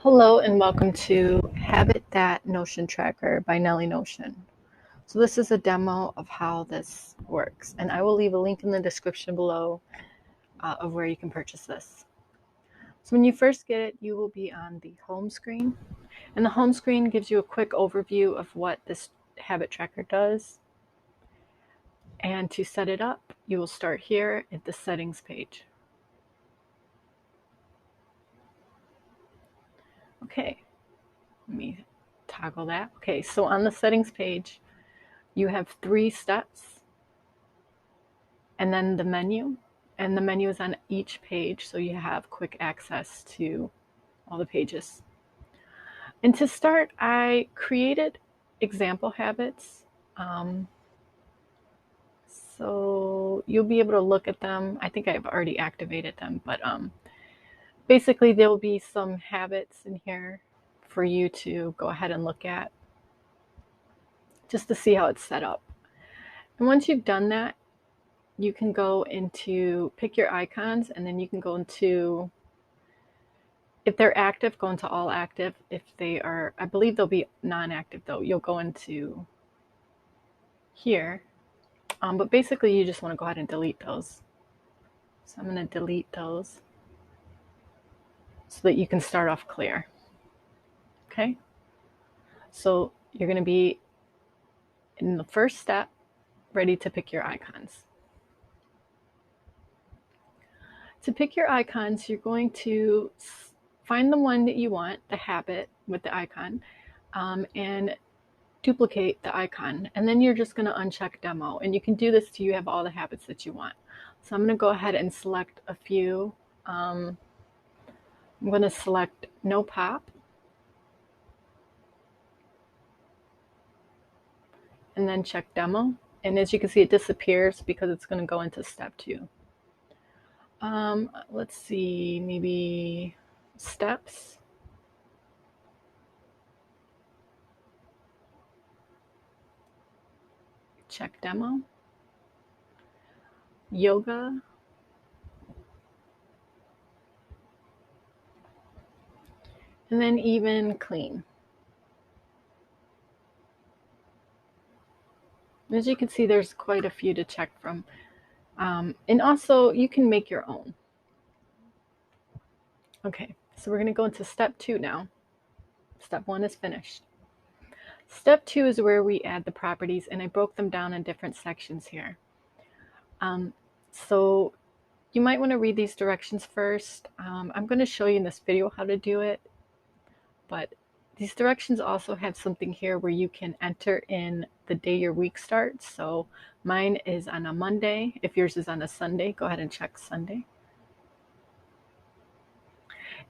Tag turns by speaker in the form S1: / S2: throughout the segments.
S1: Hello and welcome to HabiThat Notion Tracker by NellieNotion. So this is a demo of how this works, and I will leave a link in the description below of where you can purchase this. So when you first get it, you will be on the home screen, and the home screen gives you a quick overview of what this habit tracker does. And to set it up, you will start here at the settings page. Okay, let me toggle that. Okay, so on the settings page, you have 3 steps and then the menu. And the menu is on each page, so you have quick access to all the pages. And to start, I created example habits. So you'll be able to look at them. I think I've already activated them, but basically there will be some habits in here for you to go ahead and look at just to see how it's set up. And once you've done that, you can go into pick your icons, and then you can go into, if they're active, go into all active. If they are, I believe they'll be non-active though, you'll go into here. But basically you just want to go ahead and delete those. So I'm going to delete those so that you can start off clear. Okay. So you're going to be in the first step, ready to pick your icons. To pick your icons, you're going to find the one that you want, the habit with the icon, and duplicate the icon. And then you're just going to uncheck demo. And you can do this till you have all the habits that you want. So I'm going to go ahead and select a few. I'm going to select no pop. And then check demo. And as you can see, it disappears because it's going to go into step 2. Let's see, maybe steps. Check demo. Yoga. And then even clean. As you can see, there's quite a few to check from. And also, you can make your own. Okay, so we're going to go into step 2 now. Step 1 is finished. Step 2 is where we add the properties, and I broke them down in different sections here. So you might want to read these directions first. I'm going to show you in this video how to do it, but these directions also have something here where you can enter in the day your week starts. So mine is on a Monday. If yours is on a Sunday, go ahead and check Sunday.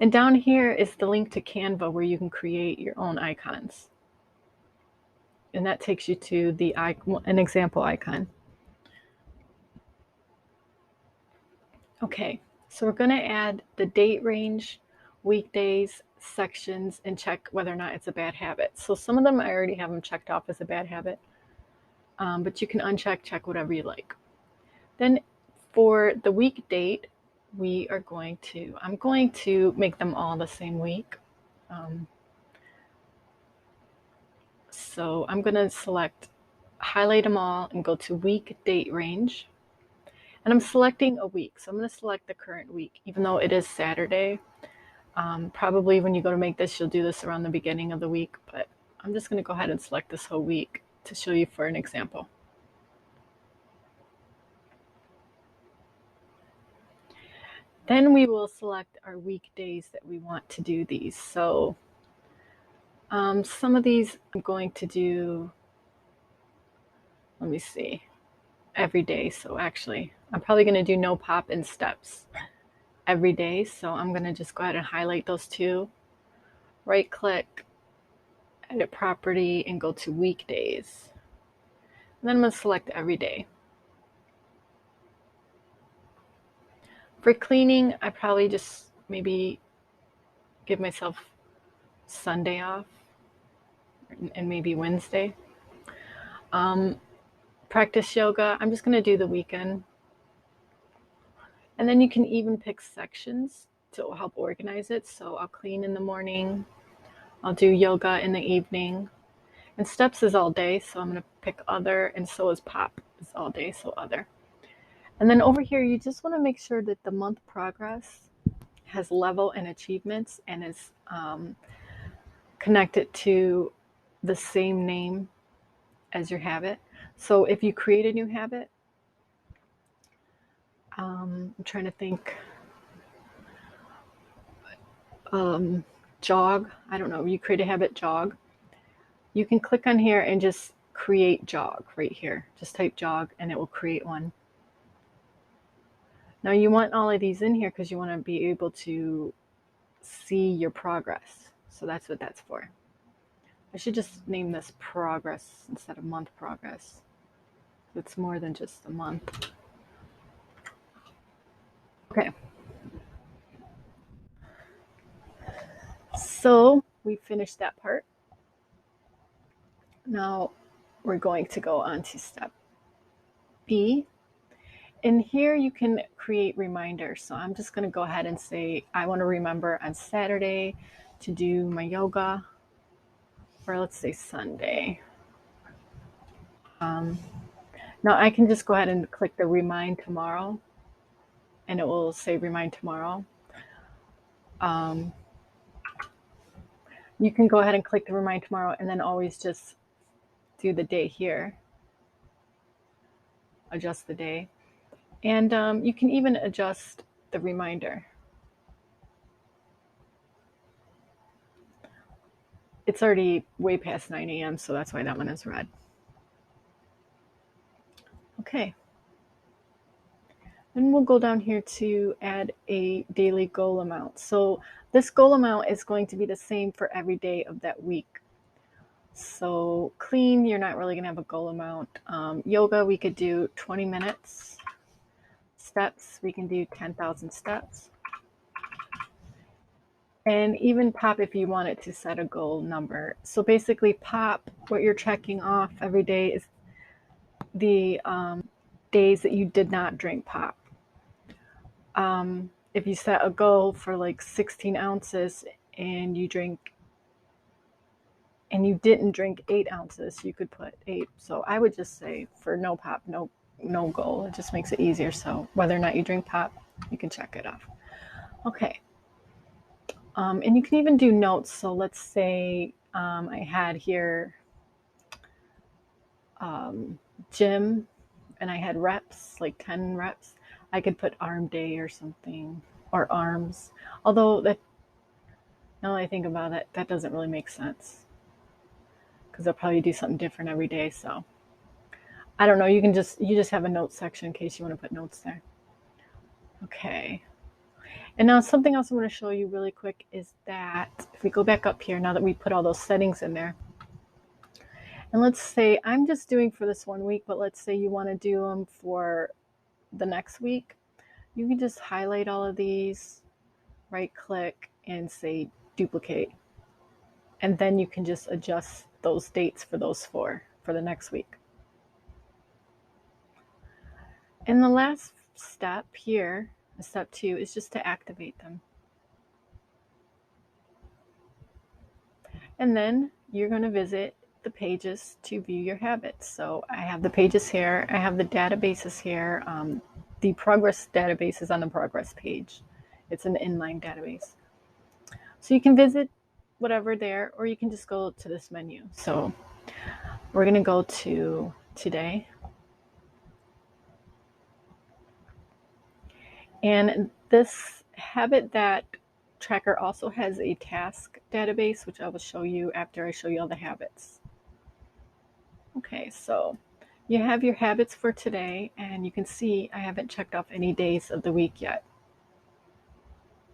S1: And down here is the link to Canva where you can create your own icons. And that takes you to an example icon. Okay, so we're going to add the date range, weekdays, sections, and check whether or not it's a bad habit. So some of them I already have them checked off as a bad habit, but you can uncheck, check whatever you like. Then for the week date, I'm going to make them all the same week. So I'm going to highlight them all and go to week date range. And I'm selecting a week. So I'm going to select the current week, even though it is Saturday. Probably when you go to make this, you'll do this around the beginning of the week, but I'm just going to go ahead and select this whole week to show you for an example. Then we will select our weekdays that we want to do these. So some of these I'm going to do, let me see, every day. So actually, I'm probably going to do no pop and steps every day. So I'm going to just go ahead and highlight those 2, right click, edit property, and go to weekdays. And then I'm going to select every day. For cleaning, I probably just maybe give myself Sunday off and maybe Wednesday. Practice yoga, I'm just going to do the weekend. And then you can even pick sections to help organize it. So I'll clean in the morning, I'll do yoga in the evening, and steps is all day, so I'm going to pick other, and so is pop is all day, so other. And then over here, you just want to make sure that the month progress has level and achievements and is connected to the same name as your habit. So if you create a new habit, I'm trying to think, jog, I don't know, you create a habit, jog. You can click on here and just create jog right here. Just type jog and it will create one. Now you want all of these in here because you want to be able to see your progress. So that's what that's for. I should just name this progress instead of month progress. It's more than just a month. Okay. So we finished that part. Now we're going to go on to step B. And here you can create reminders. So I'm just going to go ahead and say, I want to remember on Saturday to do my yoga, or let's say Sunday. Now I can just go ahead and click the remind tomorrow, and it will say remind tomorrow. You can go ahead and click the remind tomorrow and then always just do the day here, adjust the day. And you can even adjust the reminder. It's already way past 9 a.m., so that's why that one is red. Okay. Then we'll go down here to add a daily goal amount. So this goal amount is going to be the same for every day of that week. So clean, you're not really going to have a goal amount. Yoga, we could do 20 minutes. Steps, we can do 10,000 steps. And even pop if you wanted to set a goal number. So basically pop, what you're checking off every day is the days that you did not drink pop. If you set a goal for like 16 ounces and you didn't drink 8 ounces, you could put 8. So I would just say for no pop, no goal. It just makes it easier. So whether or not you drink pop, you can check it off. Okay. And you can even do notes. So let's say I had here gym and I had reps, like 10 reps. I could put arm day or something, or arms. Although that, now that I think about it, that doesn't really make sense because I'll probably do something different every day. So I don't know. You just have a notes section in case you want to put notes there. Okay. And now something else I want to show you really quick is that if we go back up here, now that we put all those settings in there, and let's say I'm just doing for this 1 week, but let's say you want to do them for the next week, you can just highlight all of these, right click and say duplicate. And then you can just adjust those dates for those four for the next week. And the last step here, step 2, is just to activate them. And then you're going to visit the pages to view your habits. So I have the pages here. I have the databases here. The progress database is on the progress page. It's an inline database. So you can visit whatever there, or you can just go to this menu. So we're going to go to today. And this HabiThat tracker also has a task database, which I will show you after I show you all the habits. Okay, so you have your habits for today, and you can see I haven't checked off any days of the week yet.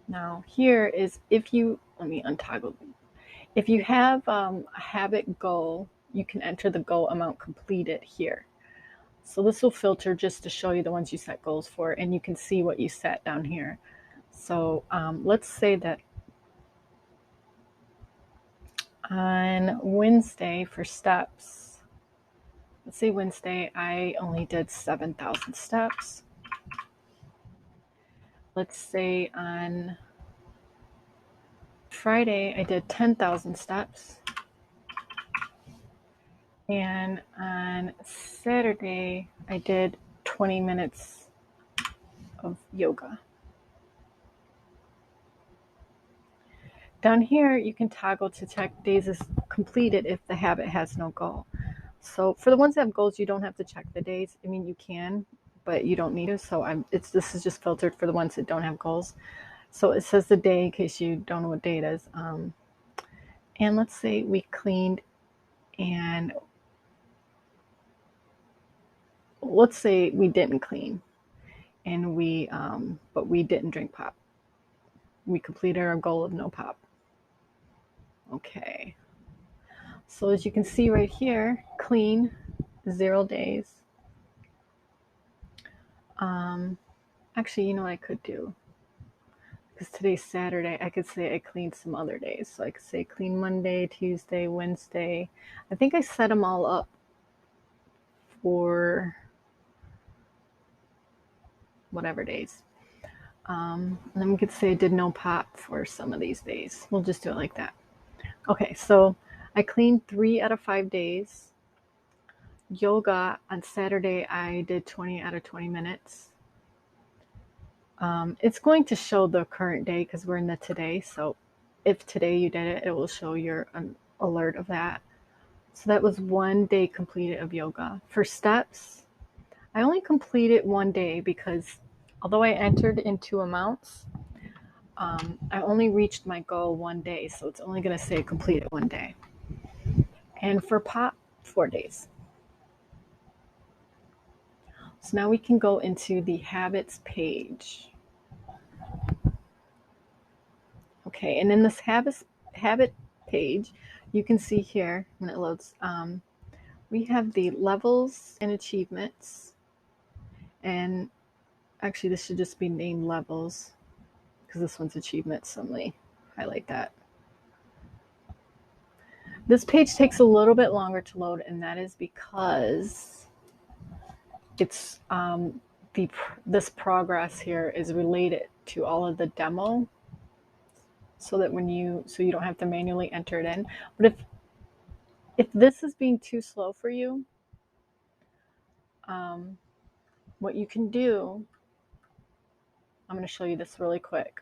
S1: Now here is if you, let me untoggle. If you have a habit goal, you can enter the goal amount completed here. So this will filter just to show you the ones you set goals for, and you can see what you set down here. So let's say that on Wednesday for steps, let's say Wednesday I only did 7,000 steps. Let's say on Friday, I did 10,000 steps. And on Saturday, I did 20 minutes of yoga. Down here, you can toggle to check days as completed if the habit has no goal. So for the ones that have goals, you don't have to check the days. I mean, you can, but you don't need to. So this is just filtered for the ones that don't have goals. So it says the day in case you don't know what day it is. And let's say we cleaned, and let's say we didn't clean, and but we didn't drink pop. We completed our goal of no pop. Okay. So as you can see right here, clean, 0 days. Actually, you know what I could do? Because today's Saturday, I could say I cleaned some other days. So I could say clean Monday, Tuesday, Wednesday. I think I set them all up for whatever days. And then we could say I did no pop for some of these days. We'll just do it like that. Okay, so I cleaned 3 out of 5 days. Yoga on Saturday, I did 20 out of 20 minutes. It's going to show the current day because we're in the today. So if today you did it, it will show your alert of that. So that was 1 day completed of yoga. For steps, I only completed 1 day because although I entered in 2 amounts, I only reached my goal 1 day. So it's only going to say completed 1 day. And for pop, 4 days. So now we can go into the habits page. Okay, and in this habit page, you can see here when it loads, we have the levels and achievements. And actually, this should just be named levels because this one's achievements. So let me highlight that. This page takes a little bit longer to load, and that is because it's this progress here is related to all of the demo, so that so you don't have to manually enter it in. But if this is being too slow for you, what you can do, I'm going to show you this really quick,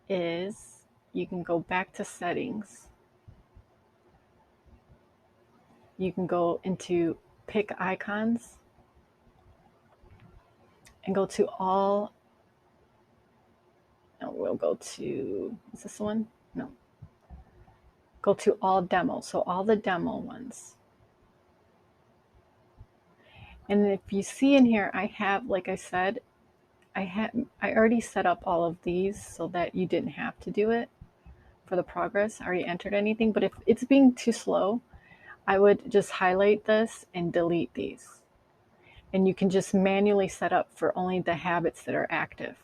S1: is you can go back to settings. You can go into pick icons and go to all. No, we'll go to, is this one? No. Go to all demos. So all the demo ones. And if you see in here, I have, like I said, I already set up all of these so that you didn't have to do it for the progress. I already entered anything, but if it's being too slow, I would just highlight this and delete these. And you can just manually set up for only the habits that are active.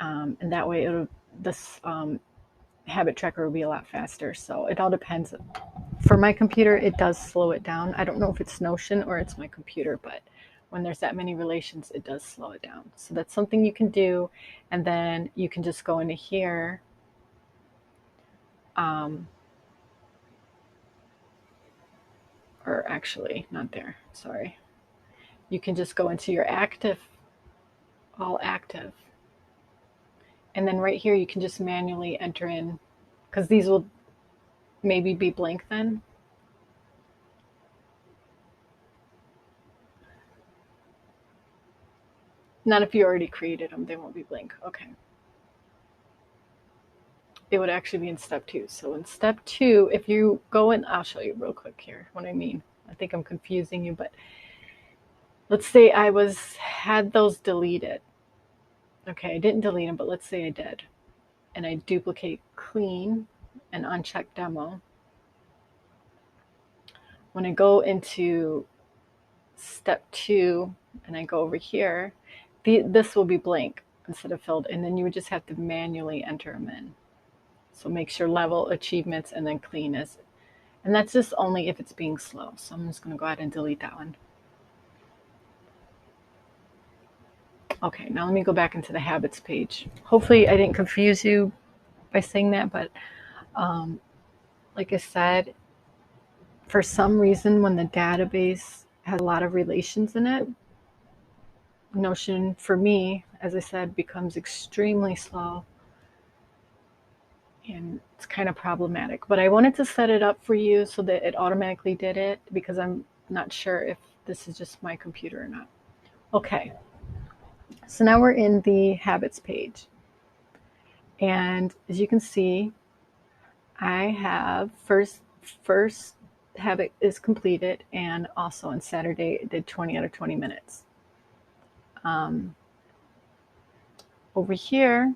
S1: And that way this habit tracker will be a lot faster. So it all depends. For my computer, it does slow it down. I don't know if it's Notion or it's my computer, but when there's that many relations, it does slow it down. So that's something you can do. And then you can just go into here. Or actually, not there. Sorry. You can just go into your active, all active. And then right here, you can just manually enter in, because these will maybe be blank then. Not if you already created them, they won't be blank. Okay. It would actually be in step 2. So in step 2, if you go in, I'll show you real quick here what I mean. I think I'm confusing you, but let's say I had those deleted. Okay, I didn't delete them, but let's say I did. And I duplicate clean and uncheck demo. When I go into step 2 and I go over here, this will be blank instead of filled, and then you would just have to manually enter them in. So make sure level, achievements, and then clean is, and that's just only if it's being slow. So I'm just going to go ahead and delete that one. Okay, now let me go back into the habits page. Hopefully I didn't confuse you, by saying that, but like I said, for some reason, when the database has a lot of relations in it, Notion, for me, as I said, becomes extremely slow, and it's kind of problematic. But I wanted to set it up for you so that it automatically did it, because I'm not sure if this is just my computer or not. Okay, so now we're in the habits page. And as you can see, I have first habit is completed, and also on Saturday I did 20 out of 20 minutes. Over here,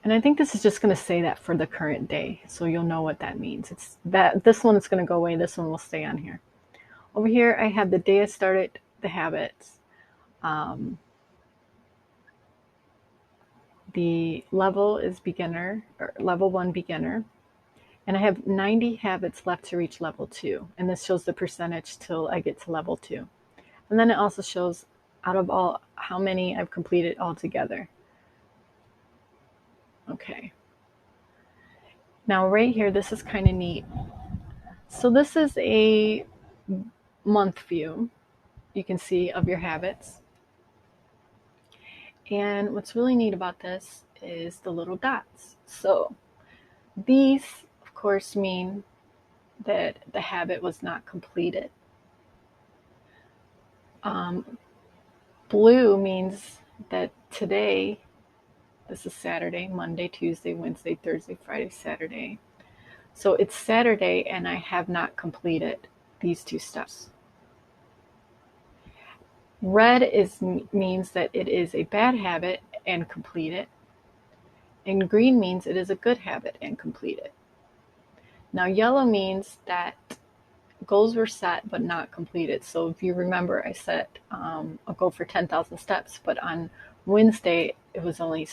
S1: and I think this is just going to say that for the current day, so you'll know what that means. It's that this one is going to go away, this one will stay on here. Over here I have the day I started the habits. The level is beginner, or level 1 beginner, and I have 90 habits left to reach level 2, and this shows the percentage till I get to level 2. And then it also shows out of all how many I've completed altogether. Okay. Now right here, this is kind of neat. So this is a month view, you can see, of your habits. And what's really neat about this is the little dots. So these, of course, mean that the habit was not completed. Blue means that today, this is Saturday, Monday, Tuesday, Wednesday, Thursday, Friday, Saturday. So it's Saturday and I have not completed these 2 steps. Red means that it is a bad habit and complete it. And green means it is a good habit and complete it. Now yellow means that goals were set but not completed. So if you remember, I set a goal for 10,000 steps, but on Wednesday it was only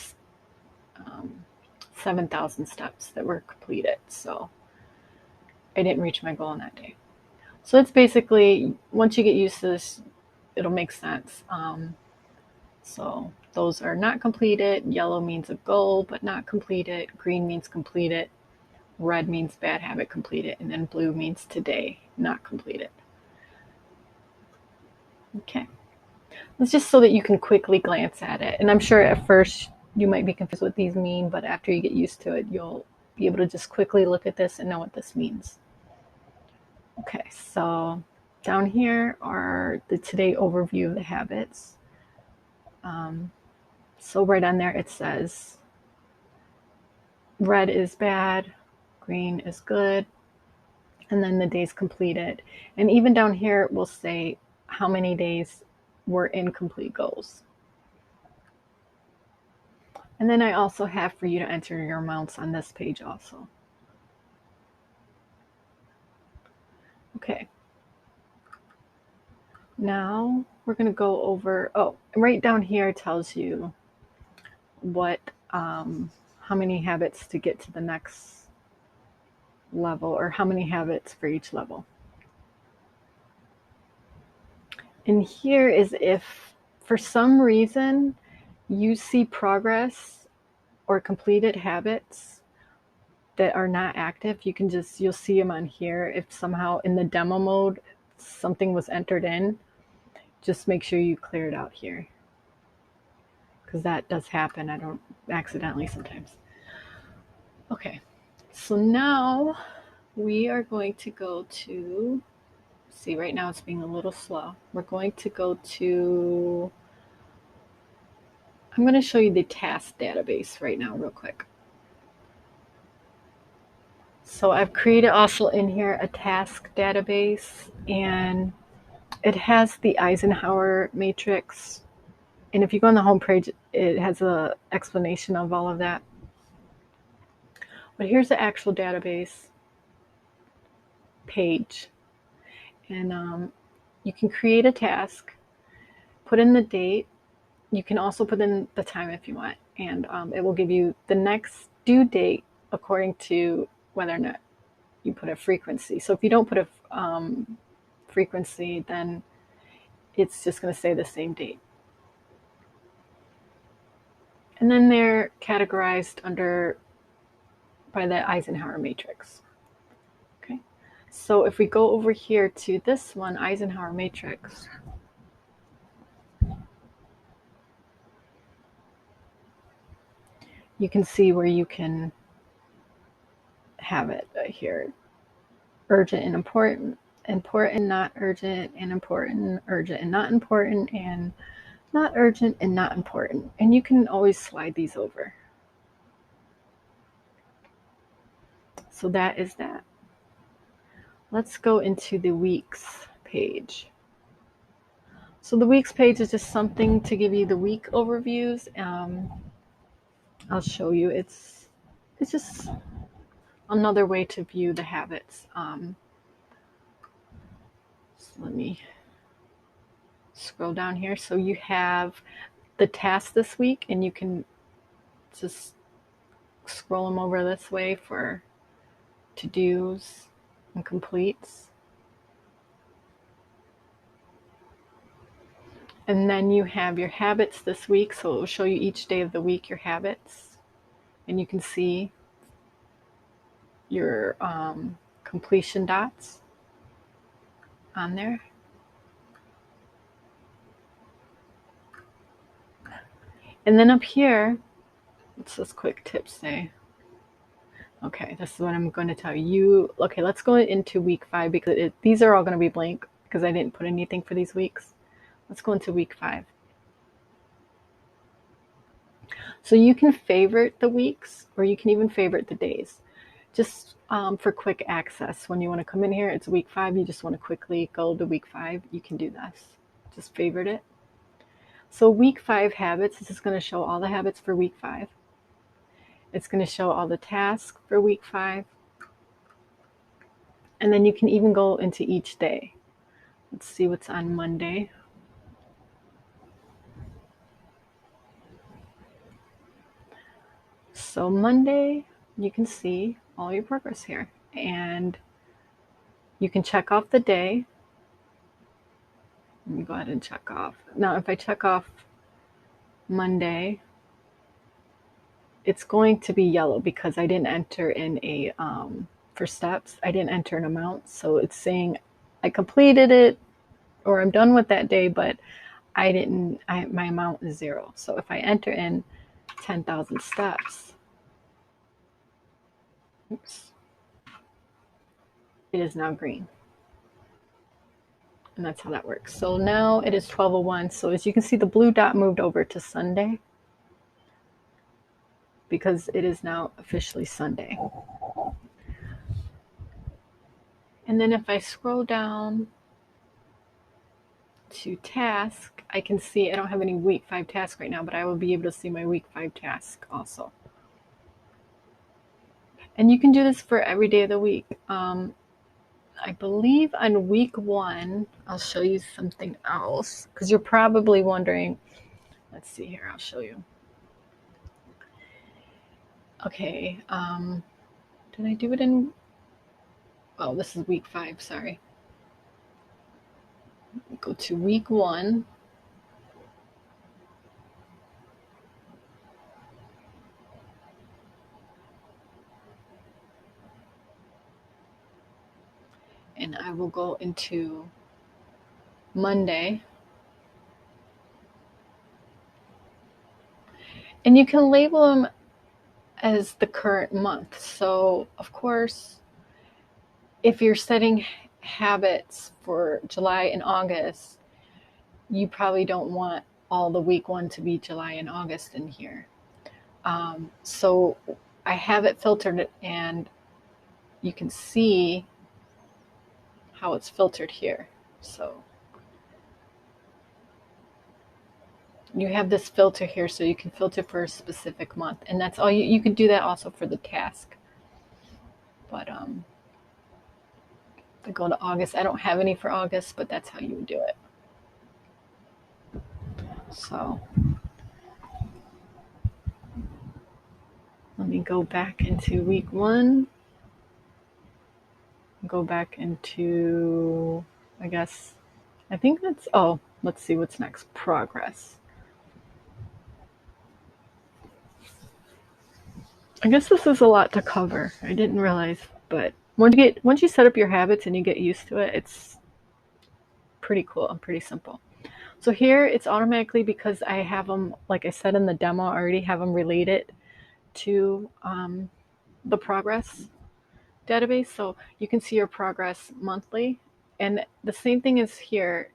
S1: 7,000 steps that were completed. So I didn't reach my goal on that day. So it's basically, once you get used to this, it'll make sense. So those are not completed. Yellow means a goal but not completed. Green means completed. Red means bad habit, completed. And then blue means today, not completed. Okay. It's just so that you can quickly glance at it. And I'm sure at first you might be confused what these mean, but after you get used to it, you'll be able to just quickly look at this and know what this means. Okay, so down here are the today overview of the habits. So right on there it says red is bad, green is good, and then the days completed. And even down here it will say how many days were incomplete goals. And then I also have for you to enter your amounts on this page also. Okay. Now we're going to go over, right down here tells you what, how many habits to get to the next level, or how many habits for each level. And here is if for some reason you see progress or completed habits that are not active, you'll see them on here. If somehow in the demo mode something was entered in, just make sure you clear it out here, because that does happen. I don't accidentally sometimes. Okay, so now we are going to go to, see, right now it's being a little slow. We're going to go to, I'm going to show you the task database right now real quick. So I've created also in here a task database, and it has the Eisenhower matrix. And if you go on the home page, it has an explanation of all of that. But here's the actual database page. And you can create a task, put in the date. You can also put in the time if you want. And it will give you the next due date according to whether or not you put a frequency. So if you don't put a frequency, then it's just going to say the same date. And then they're categorized by the Eisenhower matrix. Okay. So if we go over here to this one, Eisenhower matrix, you can see where you can have it here. Urgent and important, important, not urgent, and important, urgent and not important, and not urgent and not important. And you can always slide these over. So that is that. Let's go into the weeks page. So the weeks page is just something to give you the week overviews. I'll show you. It's just another way to view the habits. So let me scroll down here. So you have the tasks this week, and you can just scroll them over this way for to-dos and completes. And then you have your habits this week, so it will show you each day of the week your habits, and you can see your completion dots on there. And then up here, what's this quick tip say? Okay, this is what I'm going to tell you. Okay, let's go into week 5 because these are all going to be blank because I didn't put anything for these weeks. Let's go into week 5. So you can favorite the weeks, or you can even favorite the days. Just for quick access, when you want to come in here, it's week 5. You just want to quickly go to week 5. You can do this. Just favorite it. So week 5 habits, this is going to show all the habits for week 5. It's going to show all the tasks for week 5. And then you can even go into each day. Let's see what's on Monday. So Monday, you can see all your progress here. And you can check off the day. Let me go ahead and check off. Now, if I check off Monday, it's going to be yellow because I didn't enter in a, for steps, I didn't enter an amount. So it's saying I completed it or I'm done with that day, but my amount is 0. So if I enter in 10,000 steps, oops, it is now green. And that's how that works. So now it is 12:01. So as you can see, the blue dot moved over to Sunday because it is now officially Sunday. And then if I scroll down to task, I can see I don't have any week 5 task right now, but I will be able to see my week 5 task also. And you can do this for every day of the week. I believe on week 1, I'll show you something else because you're probably wondering. Let's see here, I'll show you. Okay, did I do it in, oh, this is week 5, sorry. Go to week 1. And I will go into Monday. And you can label them as the current month. So, of course, if you're setting habits for July and August, you probably don't want all the week 1 to be July and August in here. So I have it filtered, and you can see how it's filtered here. So you have this filter here, so you can filter for a specific month, and that's all. You can do that also for the task. But to go to August, I don't have any for August, but that's how you would do it. So let me go back into week 1. Go back into, I think that's, oh, let's see what's next. Progress. I guess this is a lot to cover. I didn't realize, but once you set up your habits and you get used to it, it's pretty cool and pretty simple. So here it's automatically, because I have them, like I said in the demo, I already have them related to the progress database. So you can see your progress monthly. And the same thing is here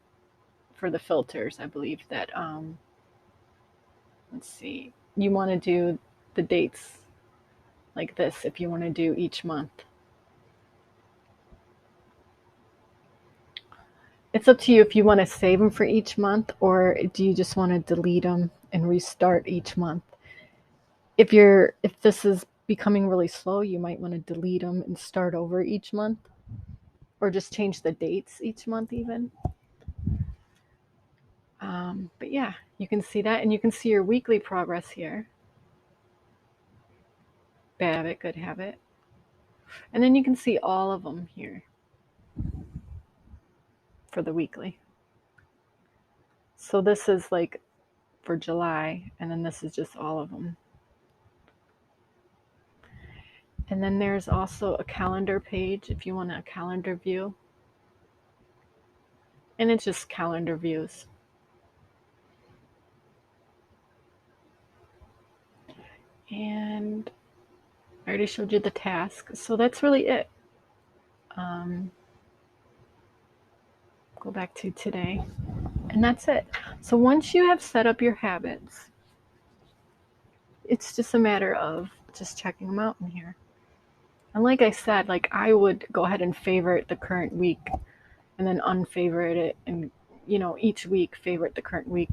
S1: for the filters. I believe that, let's see, you want to do the dates like this if you want to do each month. It's up to you if you want to save them for each month, or do you just want to delete them and restart each month. If this is becoming really slow, you might want to delete them and start over each month, or just change the dates each month even. But yeah, you can see that, and you can see your weekly progress here. Bad habit, good habit. And then you can see all of them here for the weekly. So this is like for July, and then this is just all of them. And then there's also a calendar page if you want a calendar view. And it's just calendar views. And I already showed you the task. So that's really it. Go back to today. And that's it. So once you have set up your habits, it's just a matter of just checking them out in here. And like I said, like I would go ahead and favorite the current week and then unfavorite it, and each week favorite the current week.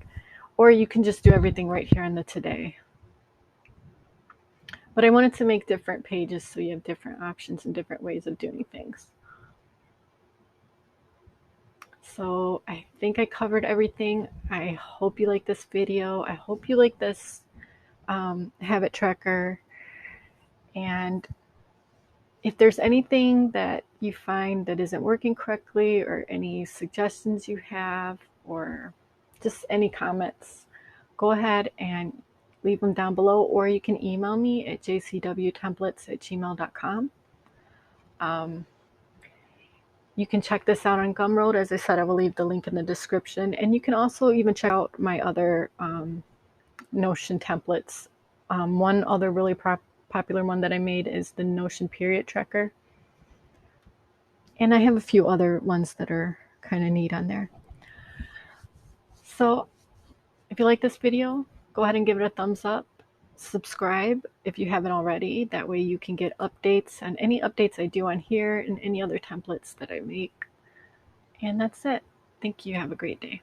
S1: Or you can just do everything right here in the today. But I wanted to make different pages so you have different options and different ways of doing things. So I think I covered everything. I hope you like this video. I hope you like this habit tracker. And if there's anything that you find that isn't working correctly, or any suggestions you have, or just any comments, go ahead and leave them down below, or you can email me at jcwtemplates@gmail.com. You can check this out on Gumroad. As I said, I will leave the link in the description. And you can also even check out my other Notion templates. One other really popular one that I made is the Notion period tracker. And I have a few other ones that are kind of neat on there. So if you like this video, go ahead and give it a thumbs up. Subscribe if you haven't already. That way you can get updates on any updates I do on here and any other templates that I make. And that's it. Thank you. Have a great day.